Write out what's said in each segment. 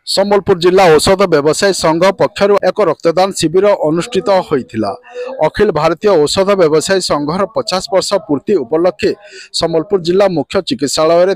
सम्बलपुर जिला औषध व्यवसायी संघ पक्षर एक रक्तदान शिविर अनुष्ठित होता। अखिल भारतीय औषध व्यवसायी संघर 50 वर्ष पूर्ति उपलक्षे सम्बलपुर जिला मुख्य चिकित्सालय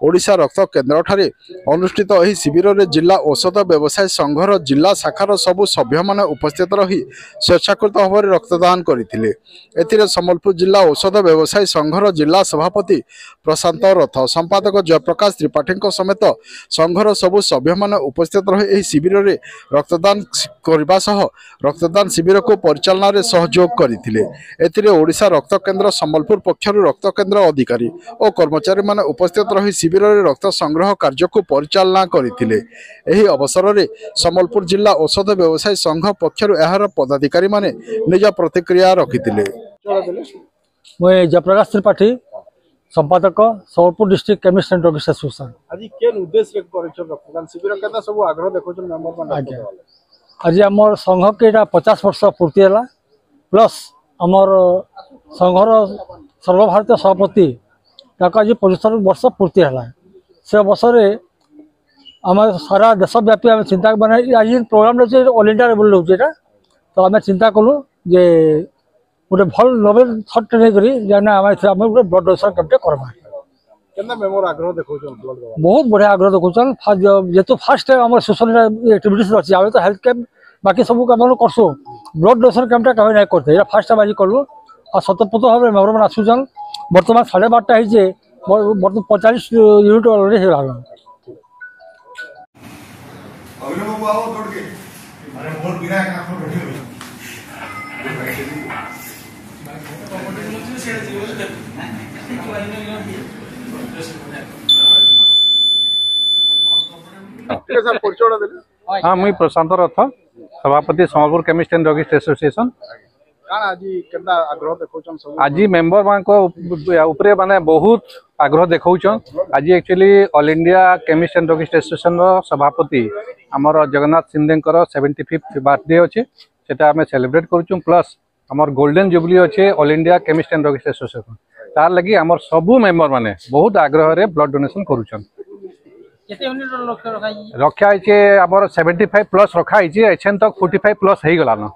ओडिशा रक्त केन्द्र ठारे अनुष्ठित यह शिविर में जिला औषध व्यवसायी संघर जिला शाखार सबु सभ्य माने उपस्थित रही स्वेच्छाकृत भाव में रक्तदान करते। सम्बलपुर जिला औषध व्यवसायी संघर जिला सभापति प्रशांत रथ, संपादक जयप्रकाश त्रिपाठी समेत संघर सबु सभ्य माने उपस्थित रही शिविर में रक्तदान करने सह रक्तदान शिविर को परिचालन में सहयोग करते। ओडिशा रक्त केन्द्र सम्बलपुर पक्षर रक्त केन्द्र अधिकारी और कर्मचारी माने उपस्थित रही शिविर में रक्त संग्रह कार्य को परिचालना करते। यही अवसर में सम्बलपुर जिला औषध व्यवसायी संघ पक्षर यार पदाधिकारी माने निज प्रतिक्रिया रखिते। मैं जयप्रकाश त्रिपाठी, संपादक Sambalpur district chemist and druggist association. आज केन उद्देश्य रक्तदान शिविर केता सब आग्रह देखो मेंबर माने आज आम संघ के 50 वर्ष पूर्ति है प्लस आमर संघर सर्वभारतीय सभापति आज 75 वर्ष पूर्ति है। से अवसर आम सारा देशव्यापी आम चिंता मैंने आज प्रोग्राम ऑल इंडिया लेवल रोचे तो आम चिंता कलु जे गोटे भल नोवेल थट नहीं गोटे ब्लड डोनेशन कैंप करवा बहुत बढ़िया आग्रह देखुन। जेहेतु फास्ट टाइम आम सोशल एक्टिविटीज अच्छी आम तो हेल्थ कैंप बाकी सब कम करसु ब्लड डोनेशन कैंपटा कभी ना करते फास्ट टाइम आज कलु आ स्वतःपूत भाव में मेम्बर मैंने आसुचन। बर्तमान 12:30 बर्तमान 45 यूनिट अलरेडी हो हाँ मुई प्रशांत रथ, सभापति Sambalpur chemist and druggist association. आज मेंबर मान उपरे माने बहुत आग्रह देखौछन। आज actually all India chemist and druggist association सभापति आमर जगन्नाथ सिंधेकर 75th बर्थडे अच्छे सेटा आम सेलिब्रेट करूँ। प्लस आमर गोल्डन जुबली अच्छे all India chemist and druggist association तार लगी आमर सबू मेंबर माने बहुत आग्रह रे ब्लड डोनेशन करूछन। रखा है 75 प्लस रखा है एछन तक 45 प्लस हो गलान।